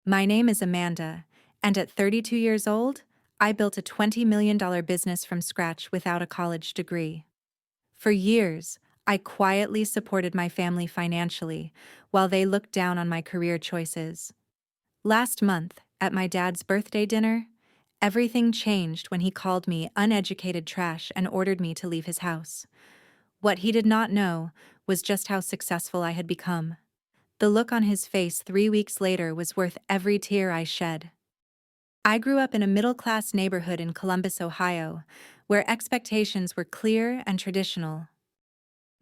My name is Amanda, and at 32 years old, I built a $20 million business from scratch without a college degree. For years, I quietly supported my family financially while they looked down on my career choices. Last month, at my dad's birthday dinner, everything changed when he called me uneducated trash and ordered me to leave his house. What he did not know was just how successful I had become. The look on his face 3 weeks later was worth every tear I shed. I grew up in a middle-class neighborhood in Columbus, Ohio, where expectations were clear and traditional.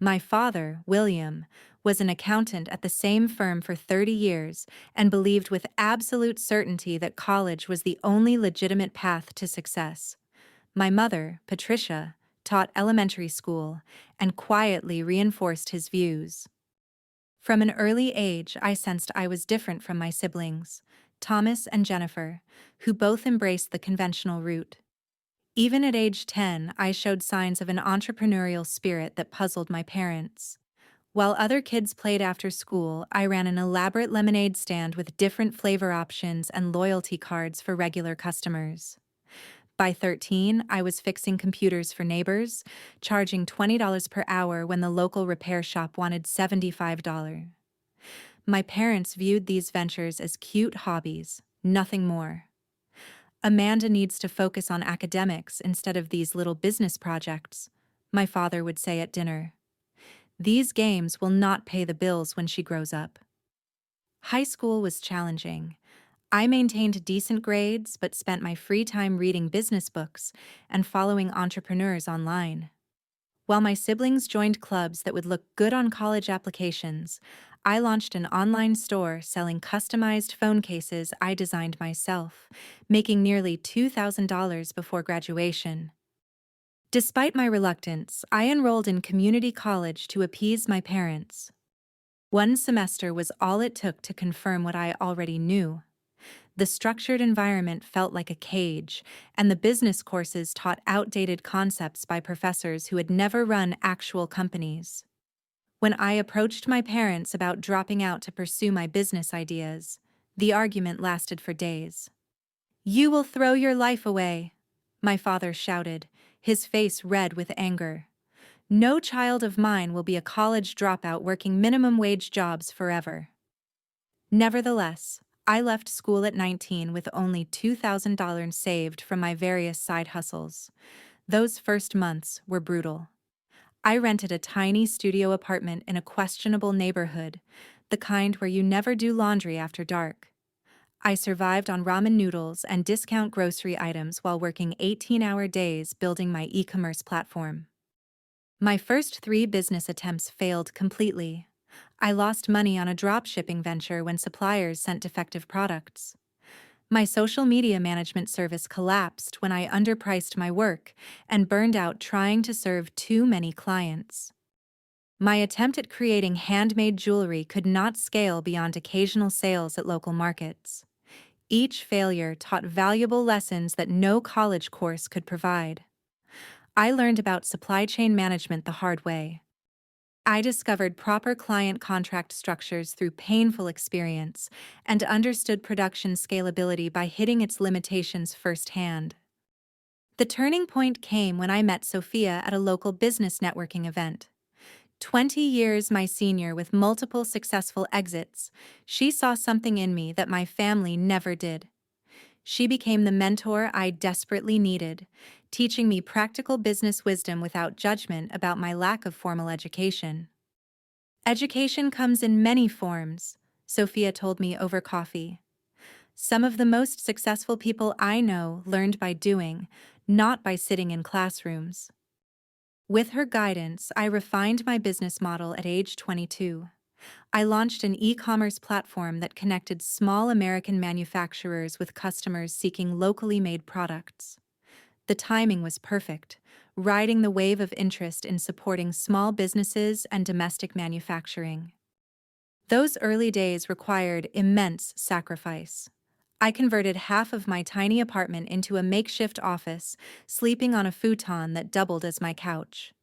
My father, William, was an accountant at the same firm for 30 years and believed with absolute certainty that college was the only legitimate path to success. My mother, Patricia, taught elementary school and quietly reinforced his views. From an early age, I sensed I was different from my siblings, Thomas and Jennifer, who both embraced the conventional route. Even at age 10, I showed signs of an entrepreneurial spirit that puzzled my parents. While other kids played after school, I ran an elaborate lemonade stand with different flavor options and loyalty cards for regular customers. By 13, I was fixing computers for neighbors, charging $20 per hour when the local repair shop wanted $75. My parents viewed these ventures as cute hobbies, nothing more. Amanda needs to focus on academics instead of these little business projects, my father would say at dinner. These games will not pay the bills when she grows up. High school was challenging. I maintained decent grades but spent my free time reading business books and following entrepreneurs online. While my siblings joined clubs that would look good on college applications, I launched an online store selling customized phone cases I designed myself, making nearly $2,000 before graduation. Despite my reluctance, I enrolled in community college to appease my parents. One semester was all it took to confirm what I already knew. The structured environment felt like a cage, and the business courses taught outdated concepts by professors who had never run actual companies. When I approached my parents about dropping out to pursue my business ideas, the argument lasted for days. "You will throw your life away," my father shouted, his face red with anger. "No child of mine will be a college dropout working minimum wage jobs forever." Nevertheless, I left school at 19 with only $2,000 saved from my various side hustles. Those first months were brutal. I rented a tiny studio apartment in a questionable neighborhood, the kind where you never do laundry after dark. I survived on ramen noodles and discount grocery items while working 18-hour days building my e-commerce platform. My first 3 business attempts failed completely. I lost money on a drop-shipping venture when suppliers sent defective products. My social media management service collapsed when I underpriced my work and burned out trying to serve too many clients. My attempt at creating handmade jewelry could not scale beyond occasional sales at local markets. Each failure taught valuable lessons that no college course could provide. I learned about supply chain management the hard way. I discovered proper client contract structures through painful experience and understood production scalability by hitting its limitations firsthand. The turning point came when I met Sophia at a local business networking event. 20 years my senior with multiple successful exits, she saw something in me that my family never did. She became the mentor I desperately needed, teaching me practical business wisdom without judgment about my lack of formal education. "Education comes in many forms," Sophia told me over coffee. "Some of the most successful people I know learned by doing, not by sitting in classrooms." With her guidance, I refined my business model at age 22. I launched an e-commerce platform that connected small American manufacturers with customers seeking locally made products. The timing was perfect, riding the wave of interest in supporting small businesses and domestic manufacturing. Those early days required immense sacrifice. I converted half of my tiny apartment into a makeshift office, sleeping on a futon that doubled as my couch.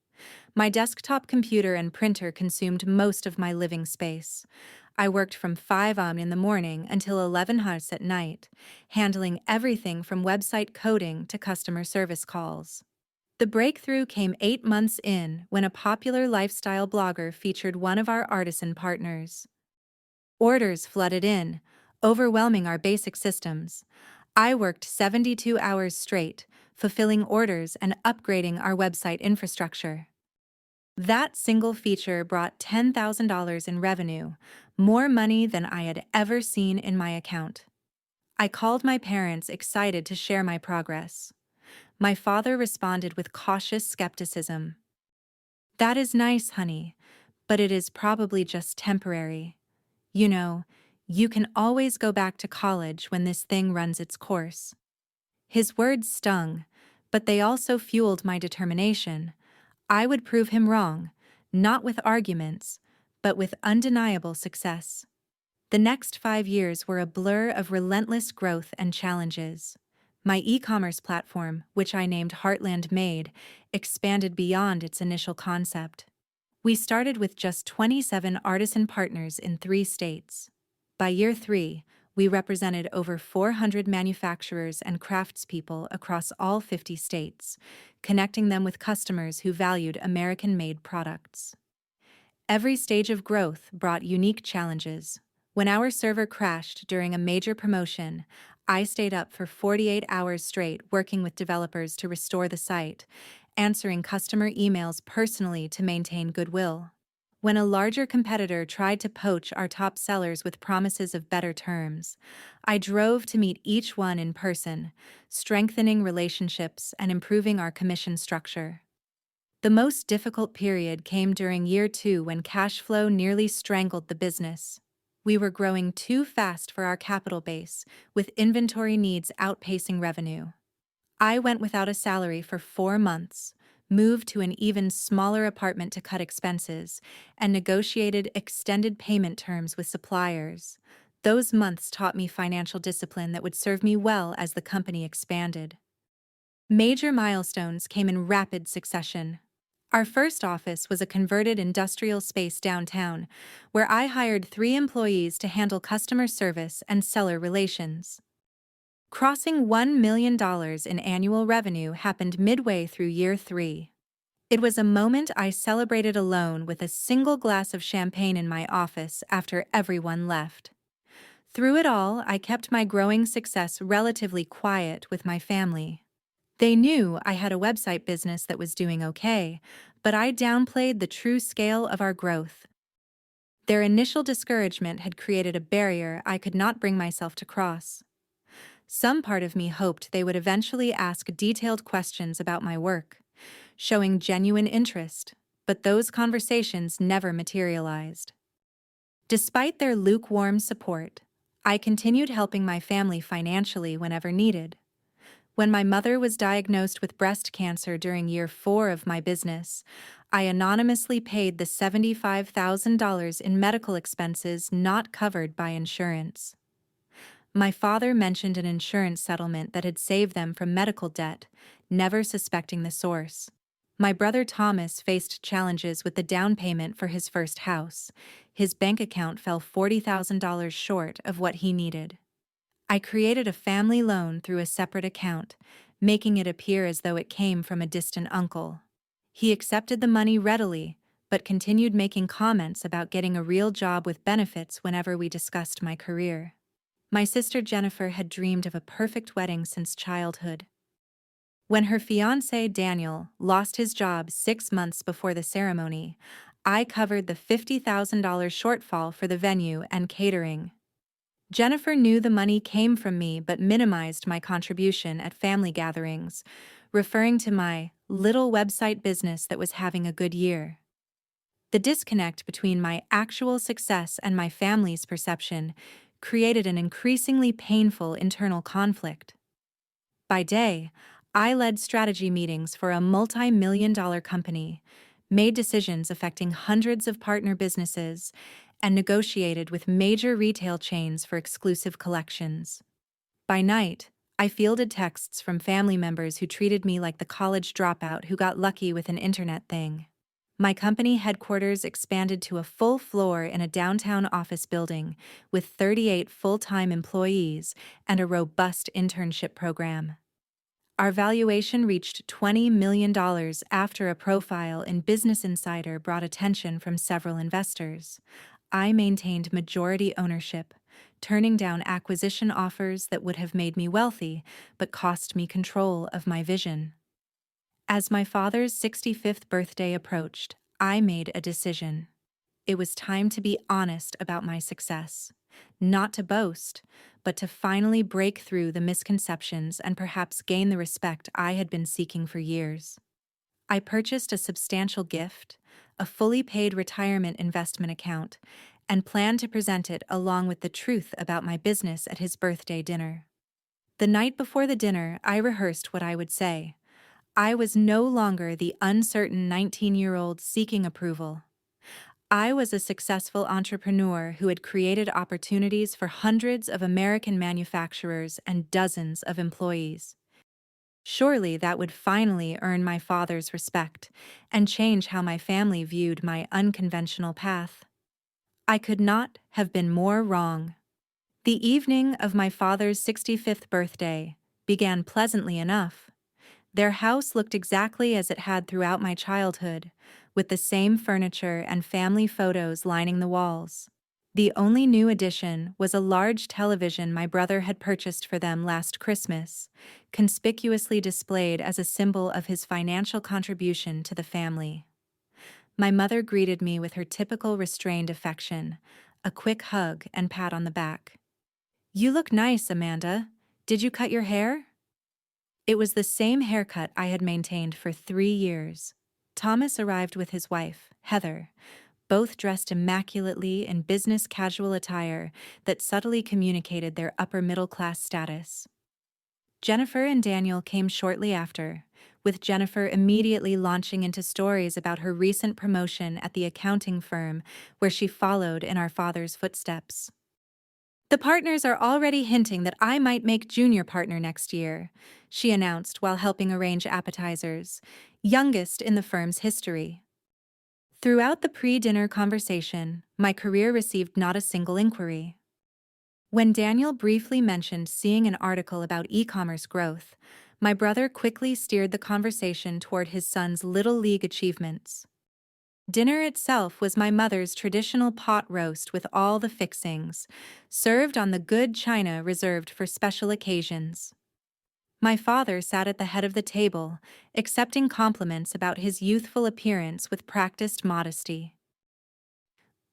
My desktop computer and printer consumed most of my living space. I worked from 5 a.m. in the morning until 11 hours at night, handling everything from website coding to customer service calls. The breakthrough came 8 months in when a popular lifestyle blogger featured one of our artisan partners. Orders flooded in, overwhelming our basic systems. I worked 72 hours straight, fulfilling orders and upgrading our website infrastructure. That single feature brought $10,000 in revenue, more money than I had ever seen in my account. I called my parents, excited to share my progress. My father responded with cautious skepticism. "That is nice, honey, but it is probably just temporary. You know, you can always go back to college when this thing runs its course." His words stung, but they also fueled my determination. I would prove him wrong, not with arguments, but with undeniable success. The next 5 years were a blur of relentless growth and challenges. My e-commerce platform, which I named Heartland Made, expanded beyond its initial concept. We started with just 27 artisan partners in 3 states. By year 3, we represented over 400 manufacturers and craftspeople across all 50 states, connecting them with customers who valued American-made products. Every stage of growth brought unique challenges. When our server crashed during a major promotion, I stayed up for 48 hours straight working with developers to restore the site, answering customer emails personally to maintain goodwill. When a larger competitor tried to poach our top sellers with promises of better terms, I drove to meet each one in person, strengthening relationships and improving our commission structure. The most difficult period came during year 2 when cash flow nearly strangled the business. We were growing too fast for our capital base, with inventory needs outpacing revenue. I went without a salary for 4 months, moved to an even smaller apartment to cut expenses, and negotiated extended payment terms with suppliers. Those months taught me financial discipline that would serve me well as the company expanded. Major milestones came in rapid succession. Our first office was a converted industrial space downtown, where I hired 3 employees to handle customer service and seller relations. Crossing $1 million in annual revenue happened midway through year 3. It was a moment I celebrated alone with a single glass of champagne in my office after everyone left. Through it all, I kept my growing success relatively quiet with my family. They knew I had a website business that was doing okay, but I downplayed the true scale of our growth. Their initial discouragement had created a barrier I could not bring myself to cross. Some part of me hoped they would eventually ask detailed questions about my work, showing genuine interest, but those conversations never materialized. Despite their lukewarm support, I continued helping my family financially whenever needed. When my mother was diagnosed with breast cancer during year 4 of my business, I anonymously paid the $75,000 in medical expenses not covered by insurance. My father mentioned an insurance settlement that had saved them from medical debt, never suspecting the source. My brother Thomas faced challenges with the down payment for his first house. His bank account fell $40,000 short of what he needed. I created a family loan through a separate account, making it appear as though it came from a distant uncle. He accepted the money readily, but continued making comments about getting a real job with benefits whenever we discussed my career. My sister Jennifer had dreamed of a perfect wedding since childhood. When her fiancé Daniel lost his job 6 months before the ceremony, I covered the $50,000 shortfall for the venue and catering. Jennifer knew the money came from me but minimized my contribution at family gatherings, referring to my little website business that was having a good year. The disconnect between my actual success and my family's perception created an increasingly painful internal conflict. By day, I led strategy meetings for a multi-million-dollar company, made decisions affecting hundreds of partner businesses, and negotiated with major retail chains for exclusive collections. By night, I fielded texts from family members who treated me like the college dropout who got lucky with an internet thing. My company headquarters expanded to a full floor in a downtown office building with 38 full-time employees and a robust internship program. Our valuation reached $20 million after a profile in Business Insider brought attention from several investors. I maintained majority ownership, turning down acquisition offers that would have made me wealthy but cost me control of my vision. As my father's 65th birthday approached, I made a decision. It was time to be honest about my success. Not to boast, but to finally break through the misconceptions and perhaps gain the respect I had been seeking for years. I purchased a substantial gift, a fully paid retirement investment account, and planned to present it along with the truth about my business at his birthday dinner. The night before the dinner, I rehearsed what I would say. I was no longer the uncertain 19-year-old seeking approval. I was a successful entrepreneur who had created opportunities for hundreds of American manufacturers and dozens of employees. Surely that would finally earn my father's respect and change how my family viewed my unconventional path. I could not have been more wrong. The evening of my father's 65th birthday began pleasantly enough. Their house looked exactly as it had throughout my childhood, with the same furniture and family photos lining the walls. The only new addition was a large television my brother had purchased for them last Christmas, conspicuously displayed as a symbol of his financial contribution to the family. My mother greeted me with her typical restrained affection, a quick hug and pat on the back. "You look nice, Amanda. Did you cut your hair?" It was the same haircut I had maintained for 3 years. Thomas arrived with his wife, Heather, both dressed immaculately in business casual attire that subtly communicated their upper-middle-class status. Jennifer and Daniel came shortly after, with Jennifer immediately launching into stories about her recent promotion at the accounting firm where she followed in our father's footsteps. "The partners are already hinting that I might make junior partner next year," she announced while helping arrange appetizers, youngest in the firm's history. Throughout the pre-dinner conversation, my career received not a single inquiry. When Daniel briefly mentioned seeing an article about e-commerce growth, my brother quickly steered the conversation toward his son's Little League achievements. Dinner itself was my mother's traditional pot roast with all the fixings, served on the good china reserved for special occasions. My father sat at the head of the table, accepting compliments about his youthful appearance with practiced modesty.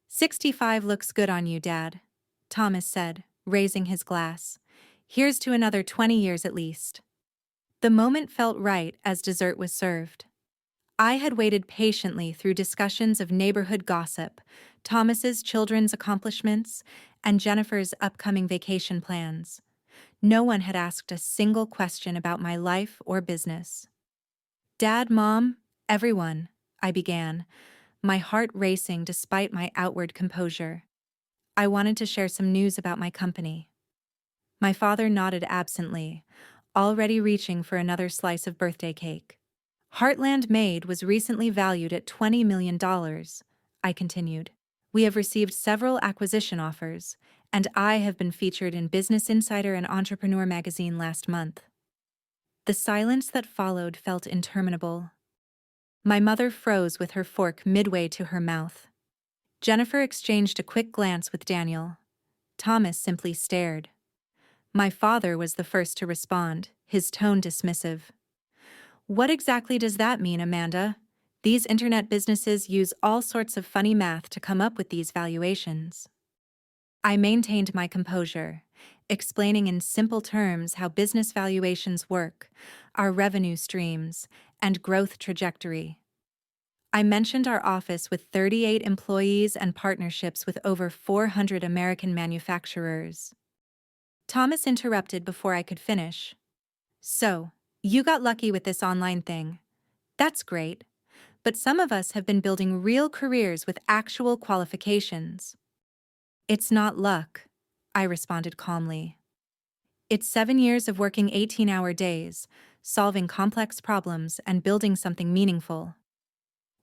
"65 looks good on you, Dad," Thomas said, raising his glass. "Here's to another 20 years at least." The moment felt right as dessert was served. I had waited patiently through discussions of neighborhood gossip, Thomas's children's accomplishments, and Jennifer's upcoming vacation plans. No one had asked a single question about my life or business. "Dad, Mom, everyone," I began, my heart racing despite my outward composure. I wanted to share some news about my company. My father nodded absently, already reaching for another slice of birthday cake. "Heartland Made was recently valued at $20 million, I continued. "We have received several acquisition offers, and I have been featured in Business Insider and Entrepreneur magazine last month." The silence that followed felt interminable. My mother froze with her fork midway to her mouth. Jennifer exchanged a quick glance with Daniel. Thomas simply stared. My father was the first to respond, his tone dismissive. "What exactly does that mean, Amanda? These internet businesses use all sorts of funny math to come up with these valuations." I maintained my composure, explaining in simple terms how business valuations work, our revenue streams, and growth trajectory. I mentioned our office with 38 employees and partnerships with over 400 American manufacturers. Thomas interrupted before I could finish. "So, you got lucky with this online thing. That's great. But some of us have been building real careers with actual qualifications." "It's not luck," I responded calmly. "It's 7 years of working 18-hour days, solving complex problems and building something meaningful."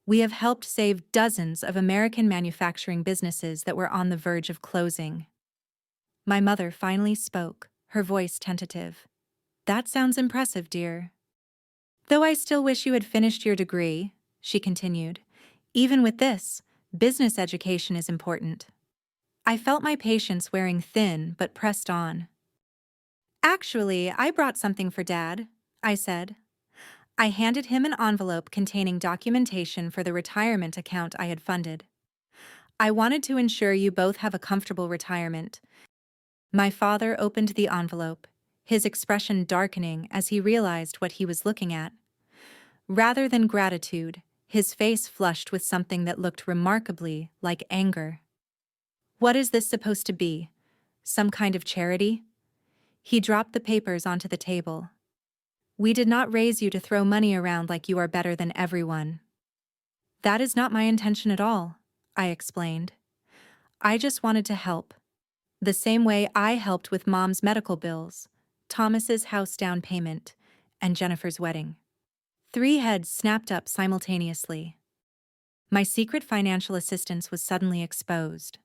We have helped save dozens of American manufacturing businesses that were on the verge of closing. My mother finally spoke, her voice tentative. That sounds impressive, dear. Though I still wish you had finished your degree, she continued. Even with this, business education is important. I felt my patience wearing thin but pressed on. Actually, I brought something for Dad, I said. I handed him an envelope containing documentation for the retirement account I had funded. I wanted to ensure you both have a comfortable retirement. My father opened the envelope, his expression darkening as he realized what he was looking at. Rather than gratitude, his face flushed with something that looked remarkably like anger. What is this supposed to be? Some kind of charity? He dropped the papers onto the table. We did not raise you to throw money around like you are better than everyone. That is not my intention at all, I explained. I just wanted to help. The same way I helped with Mom's medical bills, Thomas's house down payment, and Jennifer's wedding. 3 heads snapped up simultaneously. My secret financial assistance was suddenly exposed.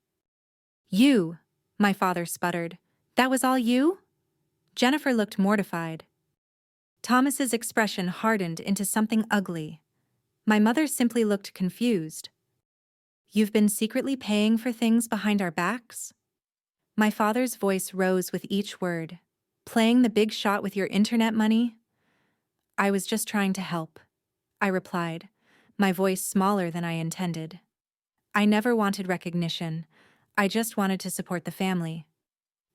You, my father sputtered. That was all you? Jennifer looked mortified. Thomas's expression hardened into something ugly. My mother simply looked confused. You've been secretly paying for things behind our backs? My father's voice rose with each word. Playing the big shot with your internet money? I was just trying to help, I replied, my voice smaller than I intended. I never wanted recognition. I just wanted to support the family.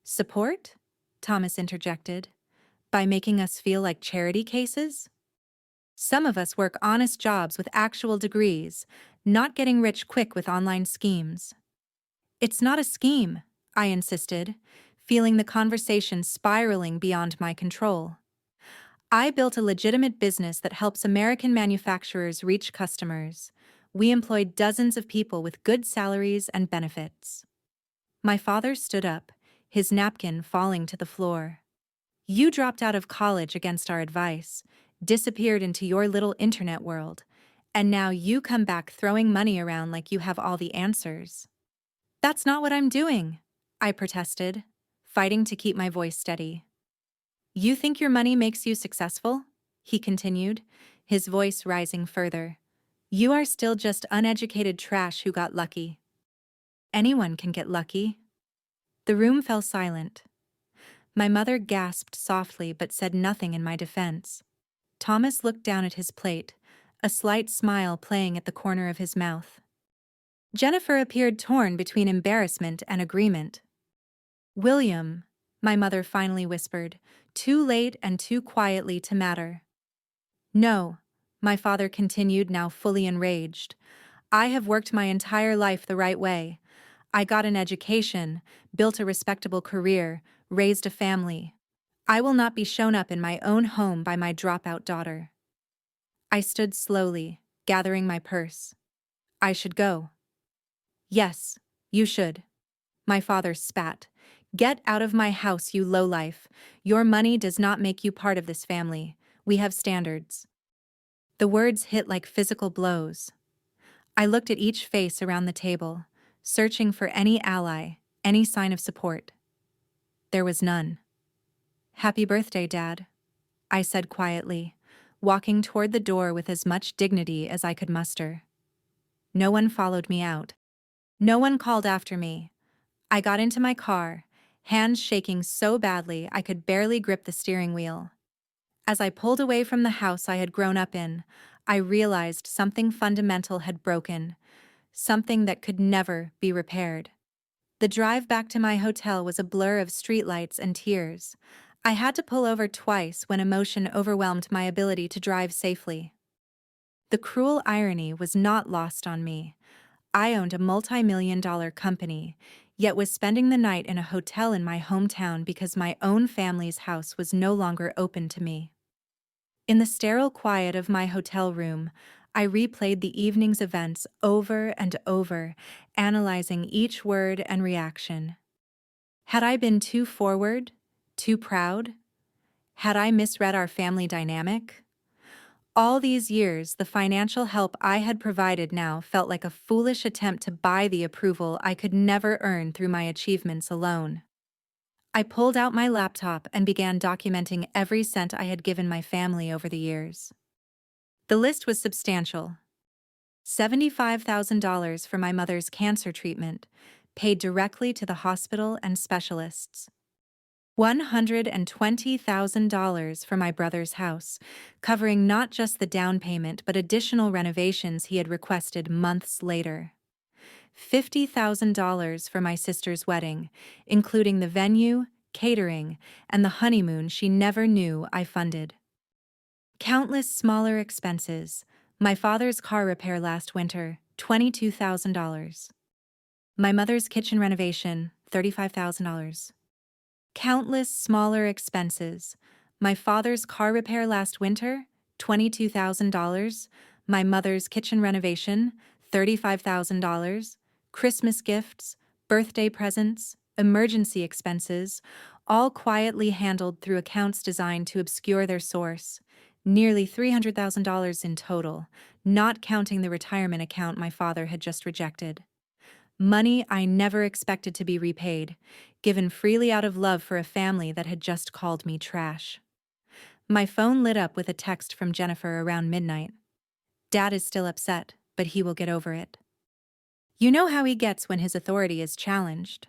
Support? Thomas interjected. By making us feel like charity cases? Some of us work honest jobs with actual degrees, not getting rich quick with online schemes. It's not a scheme, I insisted, feeling the conversation spiraling beyond my control. I built a legitimate business that helps American manufacturers reach customers. We employed dozens of people with good salaries and benefits. My father stood up, his napkin falling to the floor. You dropped out of college against our advice, disappeared into your little internet world, and now you come back throwing money around like you have all the answers. That's not what I'm doing, I protested, fighting to keep my voice steady. You think your money makes you successful? He continued, his voice rising further. You are still just uneducated trash who got lucky. Anyone can get lucky. The room fell silent. My mother gasped softly but said nothing in my defense. Thomas looked down at his plate, a slight smile playing at the corner of his mouth. Jennifer appeared torn between embarrassment and agreement. William, my mother finally whispered, too late and too quietly to matter. No, my father continued, now fully enraged. I have worked my entire life the right way. I got an education, built a respectable career, raised a family. I will not be shown up in my own home by my dropout daughter. I stood slowly, gathering my purse. I should go. Yes, you should. My father spat. Get out of my house, you lowlife. Your money does not make you part of this family. We have standards. The words hit like physical blows. I looked at each face around the table, searching for any ally, any sign of support. There was none. Happy birthday, Dad, I said quietly, walking toward the door with as much dignity as I could muster. No one followed me out. No one called after me. I got into my car, hands shaking so badly I could barely grip the steering wheel. As I pulled away from the house I had grown up in, I realized something fundamental had broken, something that could never be repaired. The drive back to my hotel was a blur of streetlights and tears. I had to pull over twice when emotion overwhelmed my ability to drive safely. The cruel irony was not lost on me. I owned a multi-million-dollar company, yet was spending the night in a hotel in my hometown because my own family's house was no longer open to me. In the sterile quiet of my hotel room, I replayed the evening's events over and over, analyzing each word and reaction. Had I been too forward? Too proud? Had I misread our family dynamic? All these years, the financial help I had provided now felt like a foolish attempt to buy the approval I could never earn through my achievements alone. I pulled out my laptop and began documenting every cent I had given my family over the years. The list was substantial. $75,000 for my mother's cancer treatment, paid directly to the hospital and specialists. $120,000 for my brother's house, covering not just the down payment but additional renovations he had requested months later. $50,000 for my sister's wedding, including the venue, catering, and the honeymoon she never knew I funded. Countless smaller expenses. My father's car repair last winter, $22,000. My mother's kitchen renovation, $35,000. Countless smaller expenses. My father's car repair last winter, $22,000. My mother's kitchen renovation, $35,000. Christmas gifts, birthday presents, emergency expenses, all quietly handled through accounts designed to obscure their source. Nearly $300,000 in total, not counting the retirement account my father had just rejected. Money I never expected to be repaid, given freely out of love for a family that had just called me trash. My phone lit up with a text from Jennifer around midnight. Dad is still upset, but he will get over it. You know how he gets when his authority is challenged.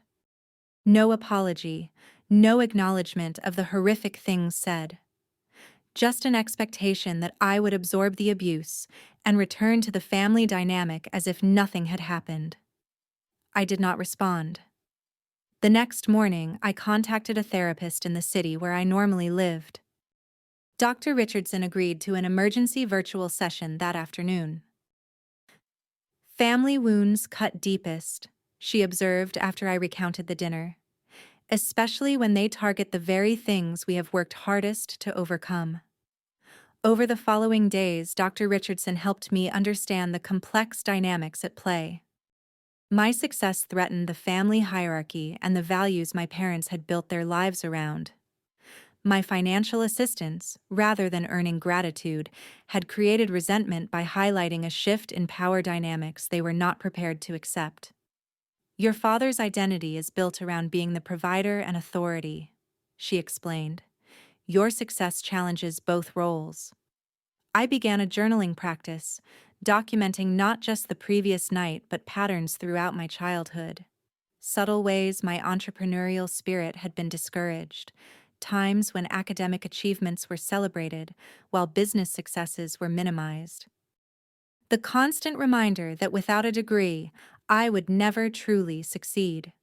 No apology, no acknowledgement of the horrific things said. Just an expectation that I would absorb the abuse and return to the family dynamic as if nothing had happened. I did not respond. The next morning, I contacted a therapist in the city where I normally lived. Dr. Richardson agreed to an emergency virtual session that afternoon. Family wounds cut deepest, she observed after I recounted the dinner, especially when they target the very things we have worked hardest to overcome. Over the following days, Dr. Richardson helped me understand the complex dynamics at play. My success threatened the family hierarchy and the values my parents had built their lives around. My financial assistance, rather than earning gratitude, had created resentment by highlighting a shift in power dynamics they were not prepared to accept. Your father's identity is built around being the provider and authority, she explained. Your success challenges both roles. I began a journaling practice, documenting not just the previous night but patterns throughout my childhood. Subtle ways my entrepreneurial spirit had been discouraged, times when academic achievements were celebrated while business successes were minimized. The constant reminder that without a degree, I would never truly succeed.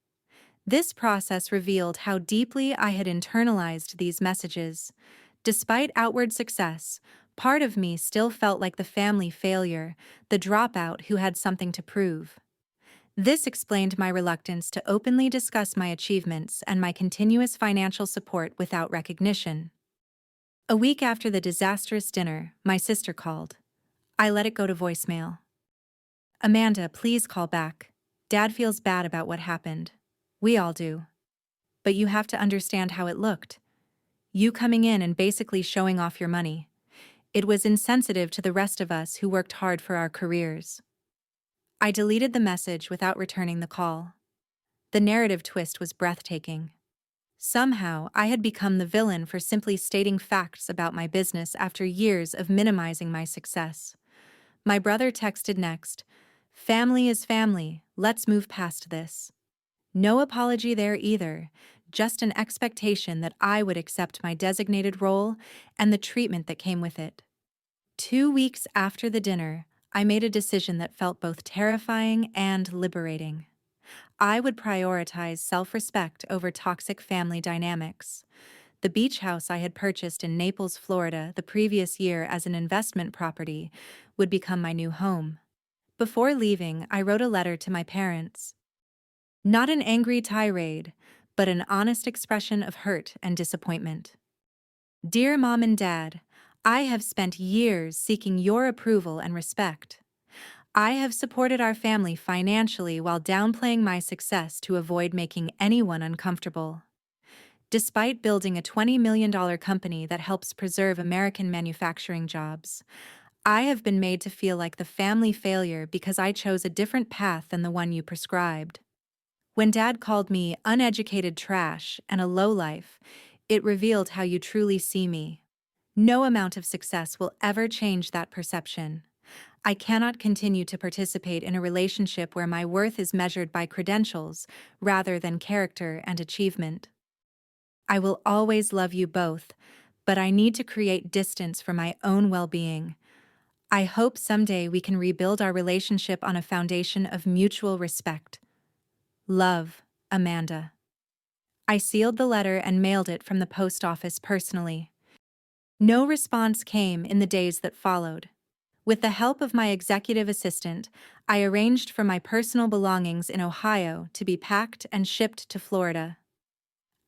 This process revealed how deeply I had internalized these messages. Despite outward success, part of me still felt like the family failure, the dropout who had something to prove. This explained my reluctance to openly discuss my achievements and my continuous financial support without recognition. A week after the disastrous dinner, my sister called. I let it go to voicemail. Amanda, please call back. Dad feels bad about what happened. We all do. But you have to understand how it looked. You coming in and basically showing off your money. It was insensitive to the rest of us who worked hard for our careers. I deleted the message without returning the call. The narrative twist was breathtaking. Somehow, I had become the villain for simply stating facts about my business after years of minimizing my success. My brother texted next, "Family is family, let's move past this." No apology there either, just an expectation that I would accept my designated role and the treatment that came with it. 2 weeks after the dinner, I made a decision that felt both terrifying and liberating. I would prioritize self-respect over toxic family dynamics. The beach house I had purchased in Naples, Florida, the previous year as an investment property would become my new home. Before leaving, I wrote a letter to my parents. Not an angry tirade, but an honest expression of hurt and disappointment. Dear Mom and Dad, I have spent years seeking your approval and respect. I have supported our family financially while downplaying my success to avoid making anyone uncomfortable. Despite building a $20 million company that helps preserve American manufacturing jobs, I have been made to feel like the family failure because I chose a different path than the one you prescribed. When Dad called me uneducated trash and a lowlife, it revealed how you truly see me. No amount of success will ever change that perception. I cannot continue to participate in a relationship where my worth is measured by credentials rather than character and achievement. I will always love you both, but I need to create distance for my own well-being. I hope someday we can rebuild our relationship on a foundation of mutual respect. Love, Amanda. I sealed the letter and mailed it from the post office personally. No response came in the days that followed. With the help of my executive assistant, I arranged for my personal belongings in Ohio to be packed and shipped to Florida.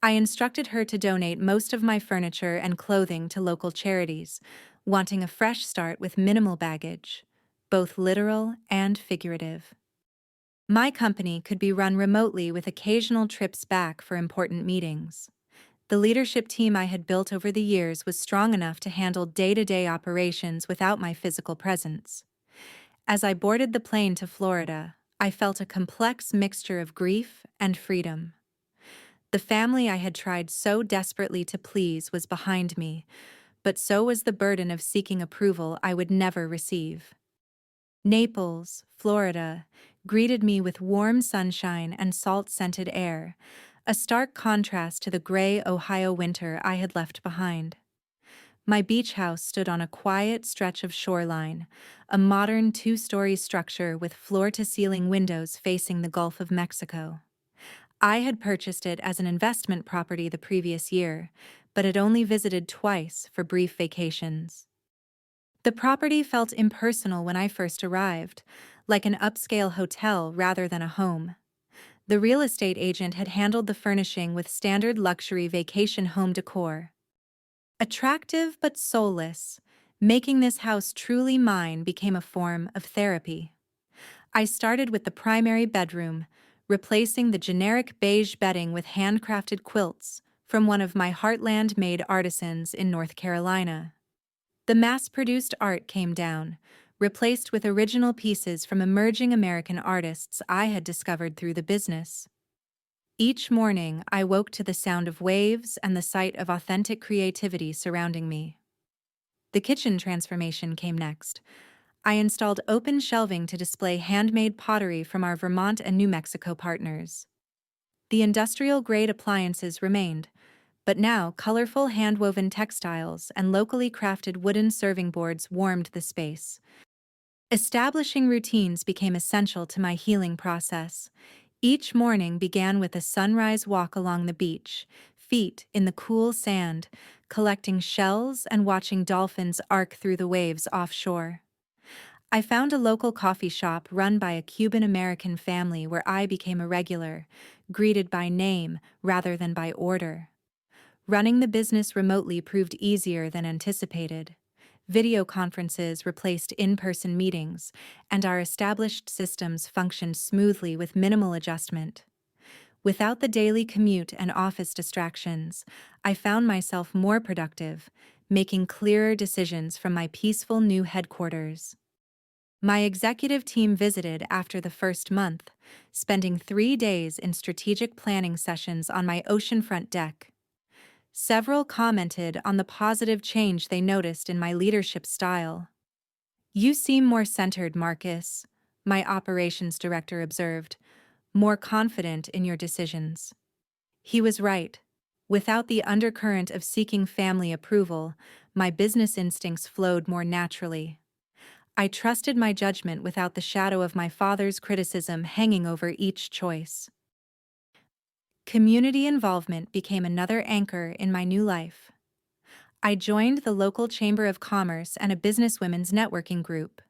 I instructed her to donate most of my furniture and clothing to local charities, wanting a fresh start with minimal baggage, both literal and figurative. My company could be run remotely with occasional trips back for important meetings. The leadership team I had built over the years was strong enough to handle day-to-day operations without my physical presence. As I boarded the plane to Florida, I felt a complex mixture of grief and freedom. The family I had tried so desperately to please was behind me, but so was the burden of seeking approval I would never receive. Naples, Florida, greeted me with warm sunshine and salt-scented air, a stark contrast to the gray Ohio winter I had left behind. My beach house stood on a quiet stretch of shoreline, a modern two-story structure with floor-to-ceiling windows facing the Gulf of Mexico. I had purchased it as an investment property the previous year, but had only visited twice for brief vacations. The property felt impersonal when I first arrived, like an upscale hotel rather than a home. The real estate agent had handled the furnishing with standard luxury vacation home decor. Attractive but soulless, making this house truly mine became a form of therapy. I started with the primary bedroom, replacing the generic beige bedding with handcrafted quilts from one of my Heartland-made artisans in North Carolina. The mass-produced art came down, replaced with original pieces from emerging American artists I had discovered through the business. Each morning, I woke to the sound of waves and the sight of authentic creativity surrounding me. The kitchen transformation came next. I installed open shelving to display handmade pottery from our Vermont and New Mexico partners. The industrial-grade appliances remained, but now colorful hand-woven textiles and locally crafted wooden serving boards warmed the space. Establishing routines became essential to my healing process. Each morning began with a sunrise walk along the beach, feet in the cool sand, collecting shells and watching dolphins arc through the waves offshore. I found a local coffee shop run by a Cuban-American family where I became a regular, greeted by name rather than by order. Running the business remotely proved easier than anticipated. Video conferences replaced in-person meetings, and our established systems functioned smoothly with minimal adjustment. Without the daily commute and office distractions, I found myself more productive, making clearer decisions from my peaceful new headquarters. My executive team visited after the first month, spending 3 days in strategic planning sessions on my oceanfront deck. Several commented on the positive change they noticed in my leadership style. "You seem more centered, Marcus," my operations director observed, "more confident in your decisions." He was right. Without the undercurrent of seeking family approval, my business instincts flowed more naturally. I trusted my judgment without the shadow of my father's criticism hanging over each choice. Community involvement became another anchor in my new life. I joined the local Chamber of Commerce and a businesswomen's networking group.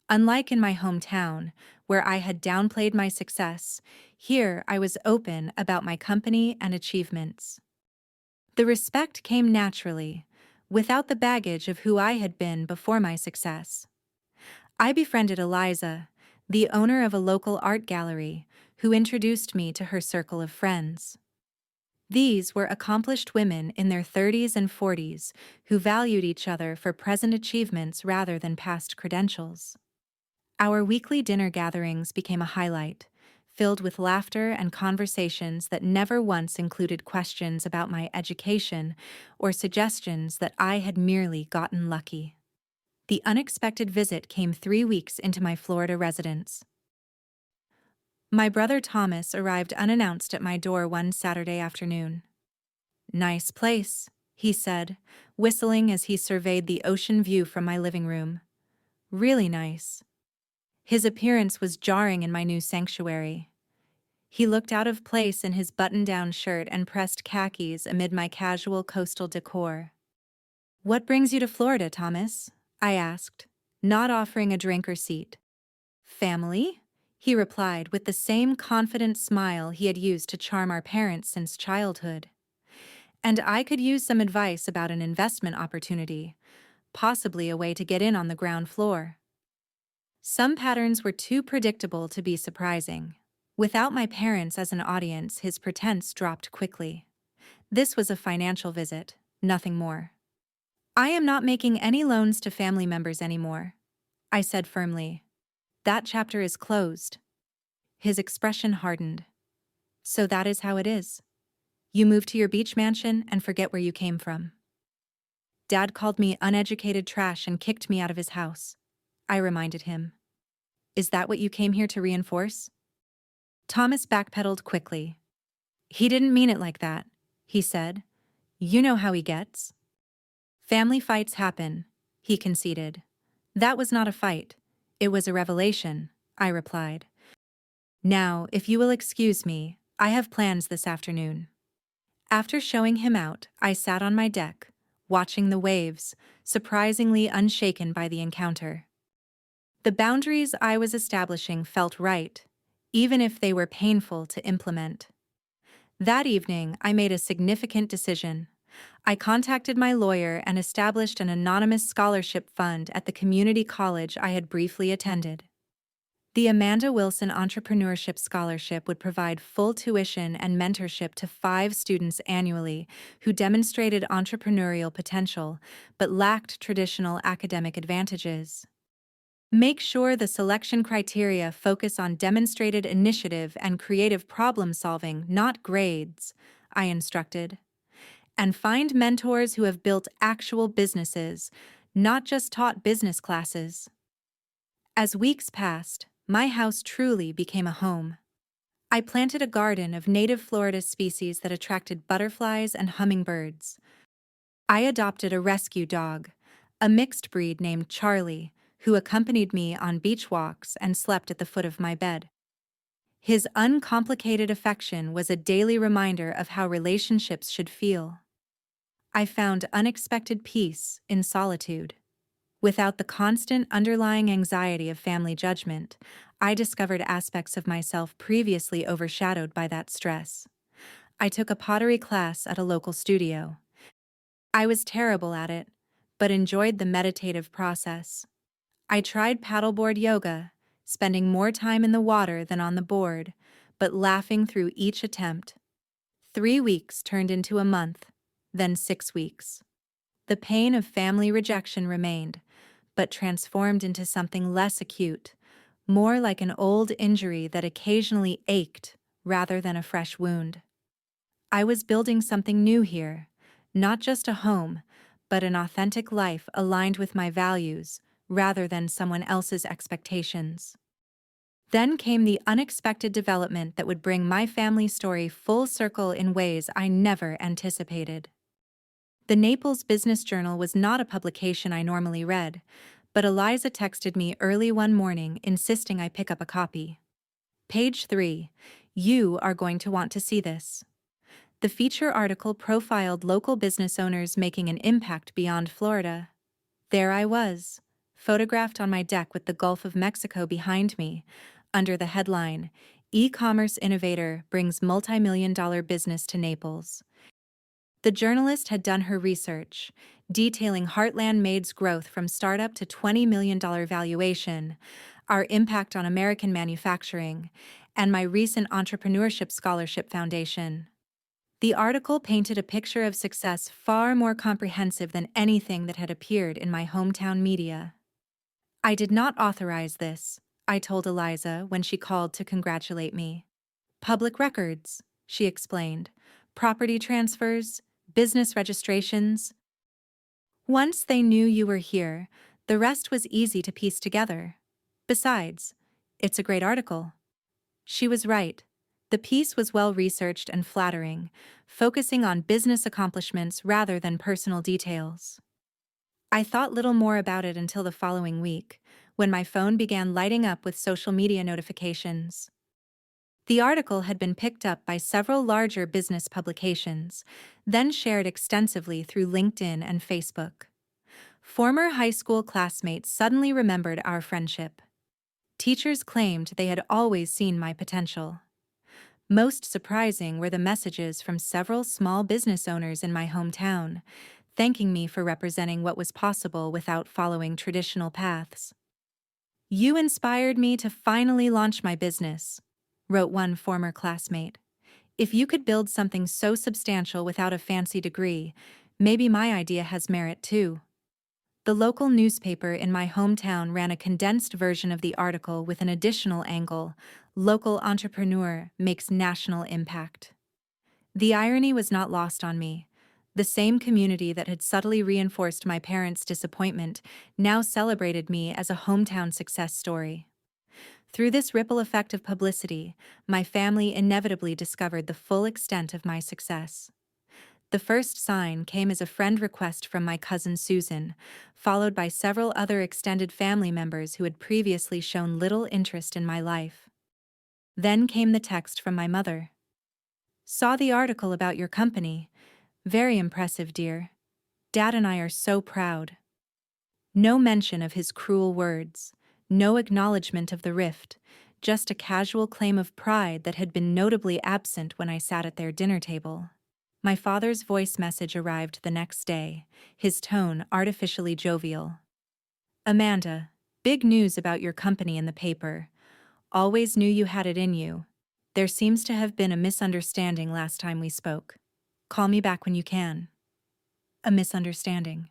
Unlike in my hometown, where I had downplayed my success, here I was open about my company and achievements. The respect came naturally, without the baggage of who I had been before my success. I befriended Eliza, the owner of a local art gallery, who introduced me to her circle of friends. These were accomplished women in their 30s and 40s who valued each other for present achievements rather than past credentials. Our weekly dinner gatherings became a highlight, filled with laughter and conversations that never once included questions about my education or suggestions that I had merely gotten lucky. The unexpected visit came 3 weeks into my Florida residence. My brother Thomas arrived unannounced at my door one Saturday afternoon. "Nice place," he said, whistling as he surveyed the ocean view from my living room. "Really nice." His appearance was jarring in my new sanctuary. He looked out of place in his button-down shirt and pressed khakis amid my casual coastal decor. "What brings you to Florida, Thomas?" I asked, not offering a drink or seat. "Family?" he replied with the same confident smile he had used to charm our parents since childhood. "And I could use some advice about an investment opportunity, possibly a way to get in on the ground floor." Some patterns were too predictable to be surprising. Without my parents as an audience, his pretense dropped quickly. This was a financial visit, nothing more. "I am not making any loans to family members anymore," I said firmly. "That chapter is closed." His expression hardened. "So that is how it is. You move to your beach mansion and forget where you came from." "Dad called me uneducated trash and kicked me out of his house," I reminded him. "Is that what you came here to reinforce?" Thomas backpedaled quickly. "He didn't mean it like that," he said. "You know how he gets." "Family fights happen," he conceded. "That was not a fight. It was a revelation," I replied. "Now, if you will excuse me, I have plans this afternoon." After showing him out, I sat on my deck, watching the waves, surprisingly unshaken by the encounter. The boundaries I was establishing felt right, even if they were painful to implement. That evening, I made a significant decision. I contacted my lawyer and established an anonymous scholarship fund at the community college I had briefly attended. The Amanda Wilson Entrepreneurship Scholarship would provide full tuition and mentorship to 5 students annually who demonstrated entrepreneurial potential but lacked traditional academic advantages. Make sure the selection criteria focus on demonstrated initiative and creative problem-solving, not grades, I instructed. And find mentors who have built actual businesses, not just taught business classes. As weeks passed, my house truly became a home. I planted a garden of native Florida species that attracted butterflies and hummingbirds. I adopted a rescue dog, a mixed breed named Charlie, who accompanied me on beach walks and slept at the foot of my bed. His uncomplicated affection was a daily reminder of how relationships should feel. I found unexpected peace in solitude. Without the constant underlying anxiety of family judgment, I discovered aspects of myself previously overshadowed by that stress. I took a pottery class at a local studio. I was terrible at it, but enjoyed the meditative process. I tried paddleboard yoga, spending more time in the water than on the board, but laughing through each attempt. 3 weeks turned into a month, then 6 weeks. The pain of family rejection remained, but transformed into something less acute, more like an old injury that occasionally ached rather than a fresh wound. I was building something new here, not just a home, but an authentic life aligned with my values rather than someone else's expectations. Then came the unexpected development that would bring my family story full circle in ways I never anticipated. The Naples Business Journal was not a publication I normally read, but Eliza texted me early one morning insisting I pick up a copy. Page 3. You are going to want to see this. The feature article profiled local business owners making an impact beyond Florida. There I was, photographed on my deck with the Gulf of Mexico behind me, under the headline, "E-commerce innovator brings multi-million-dollar business to Naples." The journalist had done her research, detailing Heartland Made's growth from startup to $20 million valuation, our impact on American manufacturing, and my recent entrepreneurship scholarship foundation. The article painted a picture of success far more comprehensive than anything that had appeared in my hometown media. "I did not authorize this," I told Eliza when she called to congratulate me. "Public records," she explained. "Property transfers, business registrations. Once they knew you were here, the rest was easy to piece together. Besides, it's a great article." She was right. The piece was well researched and flattering, focusing on business accomplishments rather than personal details. I thought little more about it until the following week, when my phone began lighting up with social media notifications. The article had been picked up by several larger business publications, then shared extensively through LinkedIn and Facebook. Former high school classmates suddenly remembered our friendship. Teachers claimed they had always seen my potential. Most surprising were the messages from several small business owners in my hometown, thanking me for representing what was possible without following traditional paths. "You inspired me to finally launch my business," wrote one former classmate. "If you could build something so substantial without a fancy degree, maybe my idea has merit too." The local newspaper in my hometown ran a condensed version of the article with an additional angle: "Local entrepreneur makes national impact." The irony was not lost on me. The same community that had subtly reinforced my parents' disappointment now celebrated me as a hometown success story. Through this ripple effect of publicity, my family inevitably discovered the full extent of my success. The first sign came as a friend request from my cousin Susan, followed by several other extended family members who had previously shown little interest in my life. Then came the text from my mother. "Saw the article about your company. Very impressive, dear. Dad and I are so proud." No mention of his cruel words, no acknowledgement of the rift, just a casual claim of pride that had been notably absent when I sat at their dinner table. My father's voice message arrived the next day, his tone artificially jovial. "Amanda, big news about your company in the paper. Always knew you had it in you. There seems to have been a misunderstanding last time we spoke. Call me back when you can." A misunderstanding.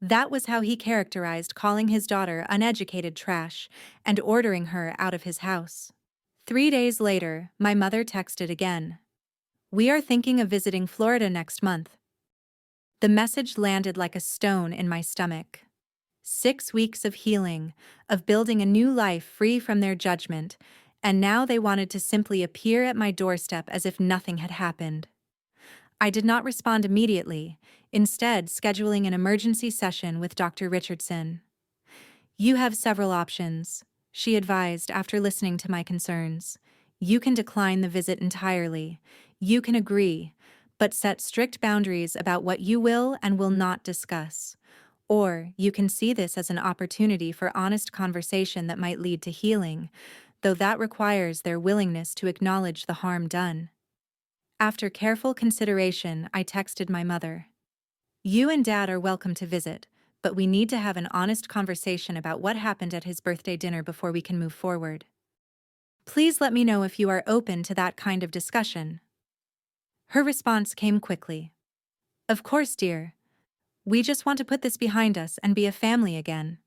That was how he characterized calling his daughter uneducated trash and ordering her out of his house. 3 days later, my mother texted again. "We are thinking of visiting Florida next month." The message landed like a stone in my stomach. 6 weeks of healing, of building a new life free from their judgment, and now they wanted to simply appear at my doorstep as if nothing had happened. I did not respond immediately, instead scheduling an emergency session with Dr. Richardson. "You have several options," she advised after listening to my concerns. "You can decline the visit entirely. You can agree, but set strict boundaries about what you will and will not discuss. Or you can see this as an opportunity for honest conversation that might lead to healing, though that requires their willingness to acknowledge the harm done." After careful consideration, I texted my mother. "You and Dad are welcome to visit, but we need to have an honest conversation about what happened at his birthday dinner before we can move forward. Please let me know if you are open to that kind of discussion." Her response came quickly. "Of course, dear. We just want to put this behind us and be a family again."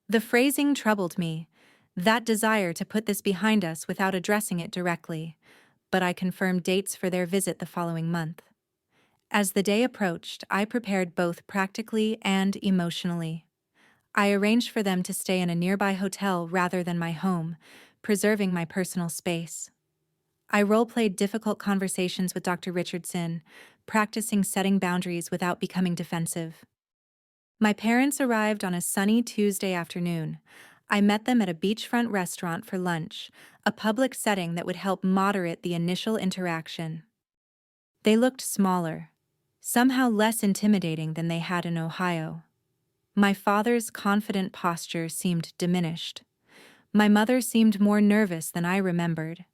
The phrasing troubled me, that desire to put this behind us without addressing it directly, but I confirmed dates for their visit the following month. As the day approached, I prepared both practically and emotionally. I arranged for them to stay in a nearby hotel rather than my home, preserving my personal space. I role-played difficult conversations with Dr. Richardson, practicing setting boundaries without becoming defensive. My parents arrived on a sunny Tuesday afternoon. I met them at a beachfront restaurant for lunch, a public setting that would help moderate the initial interaction. They looked smaller, somehow less intimidating than they had in Ohio. My father's confident posture seemed diminished. My mother seemed more nervous than I remembered.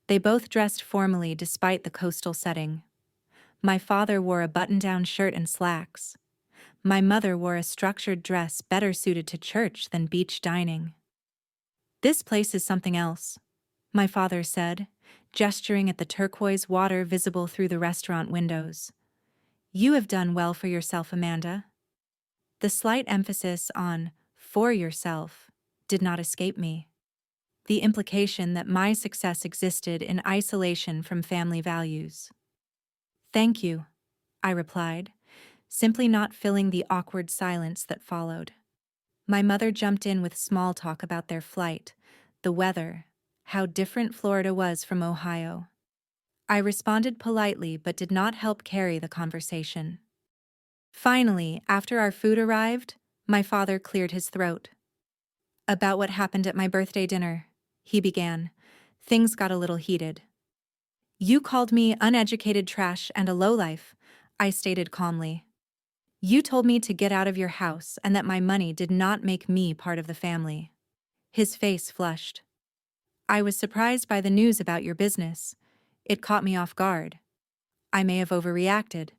They both dressed formally despite the coastal setting. My father wore a button-down shirt and slacks. My mother wore a structured dress better suited to church than beach dining. "This place is something else," my father said, gesturing at the turquoise water visible through the restaurant windows. "You have done well for yourself, Amanda." The slight emphasis on "for yourself" did not escape me. The implication that my success existed in isolation from family values. "Thank you," I replied, simply not filling the awkward silence that followed. My mother jumped in with small talk about their flight, the weather, how different Florida was from Ohio. I responded politely but did not help carry the conversation. Finally, after our food arrived, my father cleared his throat. "About what happened at my birthday dinner," he began. Things got a little heated. "You called me uneducated trash and a lowlife," I stated calmly. "You told me to get out of your house and that my money did not make me part of the family." His face flushed. "I was surprised by the news about your business. It caught me off guard. I may have overreacted."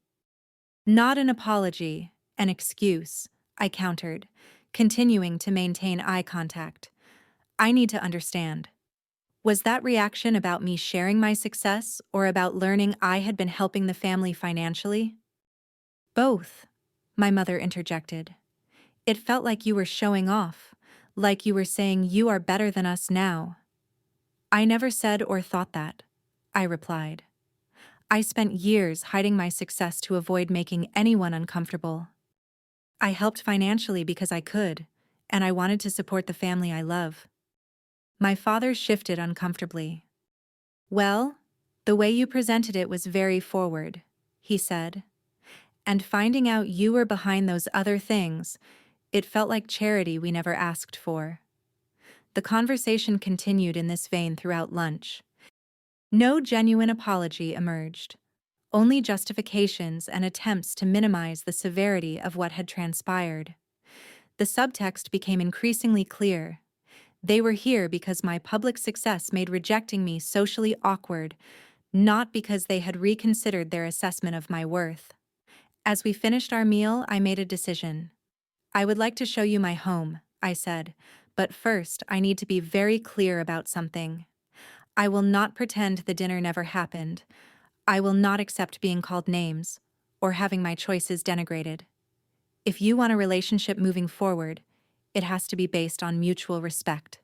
"Not an apology, an excuse," I countered, continuing to maintain eye contact. "I need to understand. Was that reaction about me sharing my success or about learning I had been helping the family financially?" "Both," my mother interjected. "It felt like you were showing off, like you were saying you are better than us now." "I never said or thought that," I replied. "I spent years hiding my success to avoid making anyone uncomfortable. I helped financially because I could, and I wanted to support the family I love." My father shifted uncomfortably. "Well, the way you presented it was very forward," he said. "And finding out you were behind those other things, it felt like charity we never asked for." The conversation continued in this vein throughout lunch. No genuine apology emerged, only justifications and attempts to minimize the severity of what had transpired. The subtext became increasingly clear. They were here because my public success made rejecting me socially awkward, not because they had reconsidered their assessment of my worth. As we finished our meal, I made a decision. "I would like to show you my home," I said, "but first I need to be very clear about something. I will not pretend the dinner never happened. I will not accept being called names or having my choices denigrated. If you want a relationship moving forward, it has to be based on mutual respect."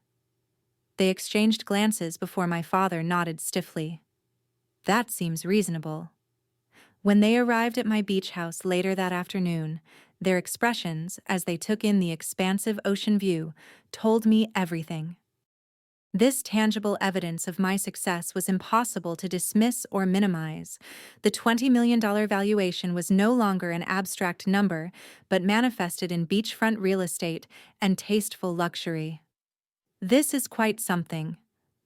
They exchanged glances before my father nodded stiffly. "That seems reasonable." When they arrived at my beach house later that afternoon, their expressions, as they took in the expansive ocean view, told me everything. This tangible evidence of my success was impossible to dismiss or minimize. The $20 million valuation was no longer an abstract number, but manifested in beachfront real estate and tasteful luxury. "This is quite something,"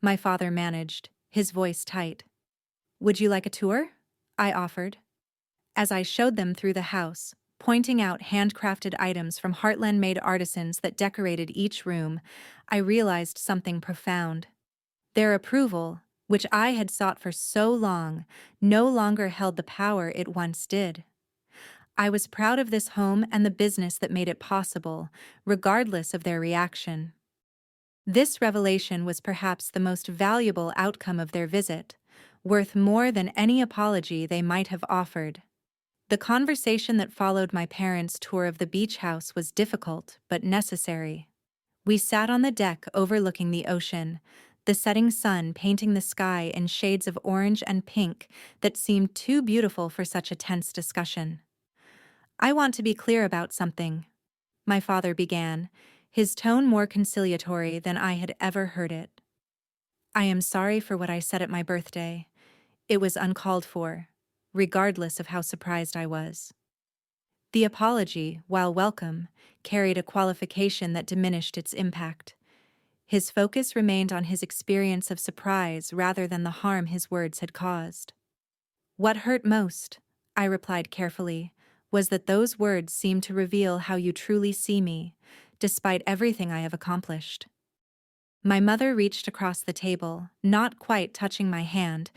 my father managed, his voice tight. "Would you like a tour?" I offered. As I showed them through the house, pointing out handcrafted items from Heartland-made artisans that decorated each room, I realized something profound. Their approval, which I had sought for so long, no longer held the power it once did. I was proud of this home and the business that made it possible, regardless of their reaction. This revelation was perhaps the most valuable outcome of their visit, worth more than any apology they might have offered. The conversation that followed my parents' tour of the beach house was difficult but necessary. We sat on the deck overlooking the ocean, the setting sun painting the sky in shades of orange and pink that seemed too beautiful for such a tense discussion. "I want to be clear about something," my father began, his tone more conciliatory than I had ever heard it. "I am sorry for what I said at my birthday. It was uncalled for, regardless of how surprised I was." The apology, while welcome, carried a qualification that diminished its impact. His focus remained on his experience of surprise rather than the harm his words had caused. "What hurt most," I replied carefully, "was that those words seemed to reveal how you truly see me, despite everything I have accomplished." My mother reached across the table, not quite touching my hand,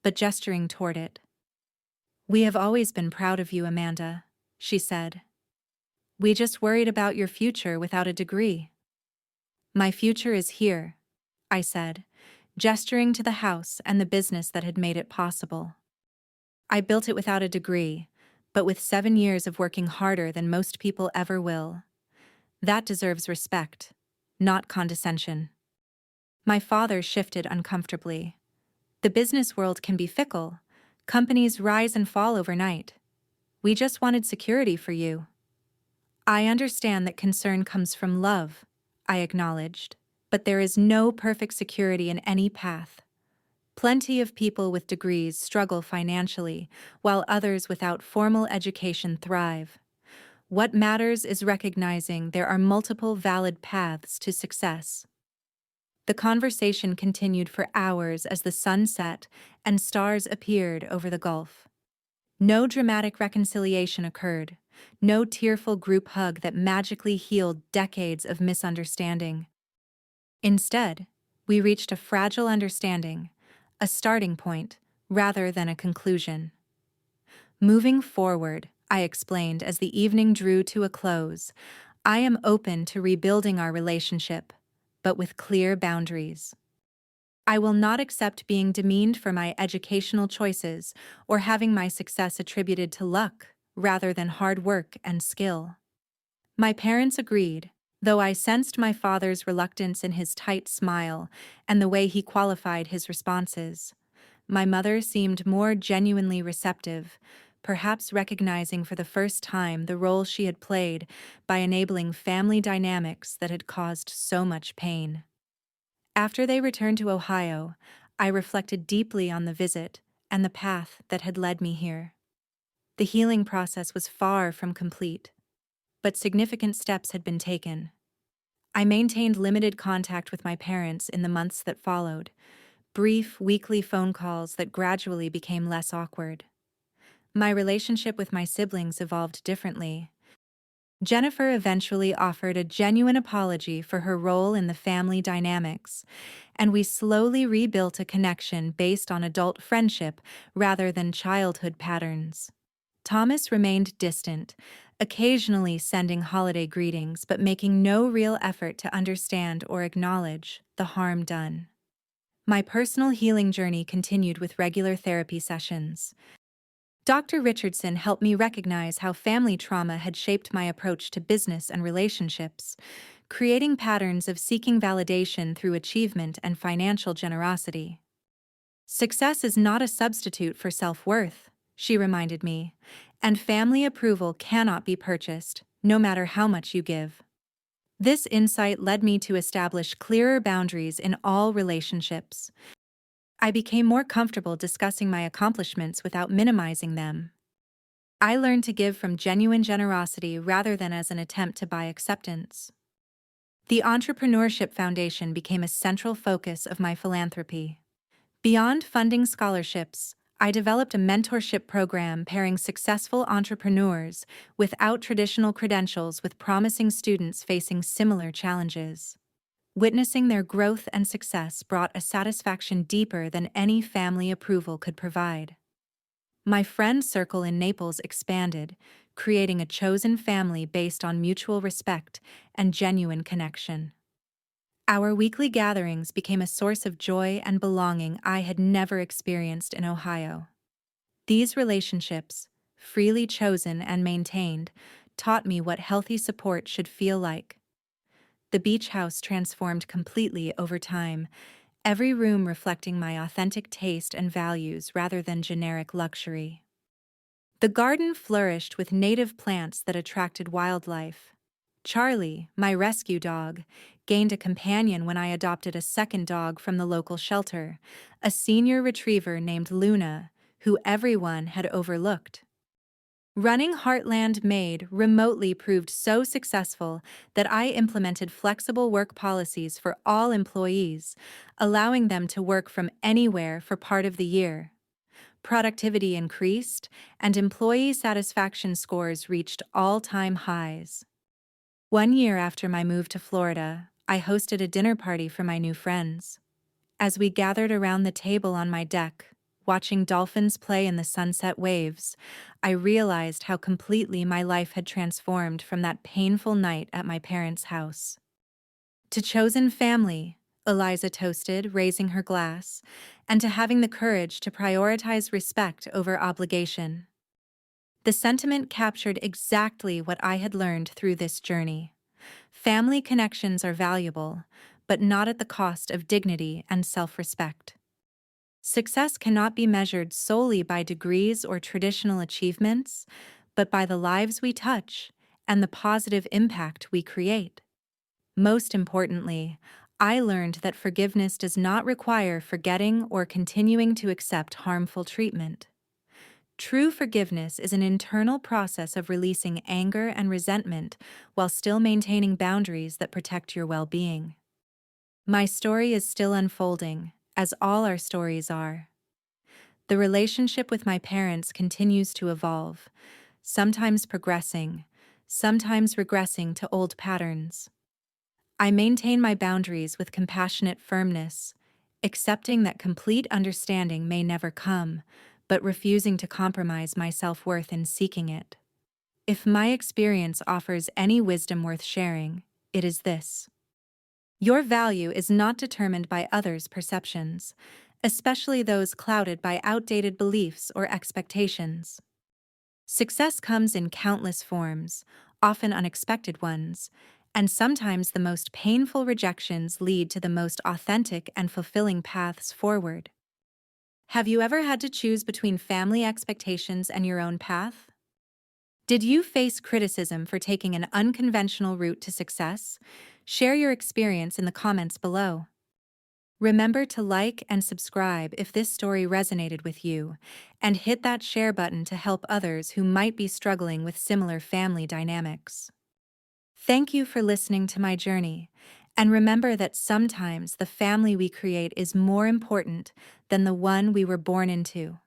but gesturing toward it. "We have always been proud of you, Amanda," she said. "We just worried about your future without a degree." "My future is here," I said, gesturing to the house and the business that had made it possible. I built it without a degree, but with 7 years of working harder than most people ever will. That deserves respect, not condescension. My father shifted uncomfortably. The business world can be fickle. Companies rise and fall overnight. We just wanted security for you. I understand that concern comes from love, I acknowledged, but there is no perfect security in any path. Plenty of people with degrees struggle financially, while others without formal education thrive. What matters is recognizing there are multiple valid paths to success. The conversation continued for hours as the sun set and stars appeared over the gulf. No dramatic reconciliation occurred, no tearful group hug that magically healed decades of misunderstanding. Instead, we reached a fragile understanding, a starting point, rather than a conclusion. Moving forward, I explained as the evening drew to a close, I am open to rebuilding our relationship, but with clear boundaries. I will not accept being demeaned for my educational choices or having my success attributed to luck rather than hard work and skill. My parents agreed, though I sensed my father's reluctance in his tight smile and the way he qualified his responses. My mother seemed more genuinely receptive, perhaps recognizing for the first time the role she had played by enabling family dynamics that had caused so much pain. After they returned to Ohio, I reflected deeply on the visit and the path that had led me here. The healing process was far from complete, but significant steps had been taken. I maintained limited contact with my parents in the months that followed, brief weekly phone calls that gradually became less awkward. My relationship with my siblings evolved differently. Jennifer eventually offered a genuine apology for her role in the family dynamics, and we slowly rebuilt a connection based on adult friendship rather than childhood patterns. Thomas remained distant, occasionally sending holiday greetings but making no real effort to understand or acknowledge the harm done. My personal healing journey continued with regular therapy sessions. Dr. Richardson helped me recognize how family trauma had shaped my approach to business and relationships, creating patterns of seeking validation through achievement and financial generosity. Success is not a substitute for self-worth, she reminded me, and family approval cannot be purchased, no matter how much you give. This insight led me to establish clearer boundaries in all relationships. I became more comfortable discussing my accomplishments without minimizing them. I learned to give from genuine generosity rather than as an attempt to buy acceptance. The Entrepreneurship Foundation became a central focus of my philanthropy. Beyond funding scholarships, I developed a mentorship program pairing successful entrepreneurs without traditional credentials with promising students facing similar challenges. Witnessing their growth and success brought a satisfaction deeper than any family approval could provide. My friend circle in Naples expanded, creating a chosen family based on mutual respect and genuine connection. Our weekly gatherings became a source of joy and belonging I had never experienced in Ohio. These relationships, freely chosen and maintained, taught me what healthy support should feel like. The beach house transformed completely over time, every room reflecting my authentic taste and values rather than generic luxury. The garden flourished with native plants that attracted wildlife. Charlie, my rescue dog, gained a companion when I adopted a second dog from the local shelter, a senior retriever named Luna, who everyone had overlooked. Running Heartland Made remotely proved so successful that I implemented flexible work policies for all employees, allowing them to work from anywhere for part of the year. Productivity increased, and employee satisfaction scores reached all-time highs. 1 year after my move to Florida, I hosted a dinner party for my new friends. As we gathered around the table on my deck, watching dolphins play in the sunset waves, I realized how completely my life had transformed from that painful night at my parents' house. To chosen family, Eliza toasted, raising her glass, and to having the courage to prioritize respect over obligation. The sentiment captured exactly what I had learned through this journey. Family connections are valuable, but not at the cost of dignity and self-respect. Success cannot be measured solely by degrees or traditional achievements, but by the lives we touch and the positive impact we create. Most importantly, I learned that forgiveness does not require forgetting or continuing to accept harmful treatment. True forgiveness is an internal process of releasing anger and resentment while still maintaining boundaries that protect your well-being. My story is still unfolding, as all our stories are. The relationship with my parents continues to evolve, sometimes progressing, sometimes regressing to old patterns. I maintain my boundaries with compassionate firmness, accepting that complete understanding may never come, but refusing to compromise my self-worth in seeking it. If my experience offers any wisdom worth sharing, it is this. Your value is not determined by others' perceptions, especially those clouded by outdated beliefs or expectations. Success comes in countless forms, often unexpected ones, and sometimes the most painful rejections lead to the most authentic and fulfilling paths forward. Have you ever had to choose between family expectations and your own path? Did you face criticism for taking an unconventional route to success? Share your experience in the comments below. Remember to like and subscribe if this story resonated with you, and hit that share button to help others who might be struggling with similar family dynamics. Thank you for listening to my journey, and remember that sometimes the family we create is more important than the one we were born into.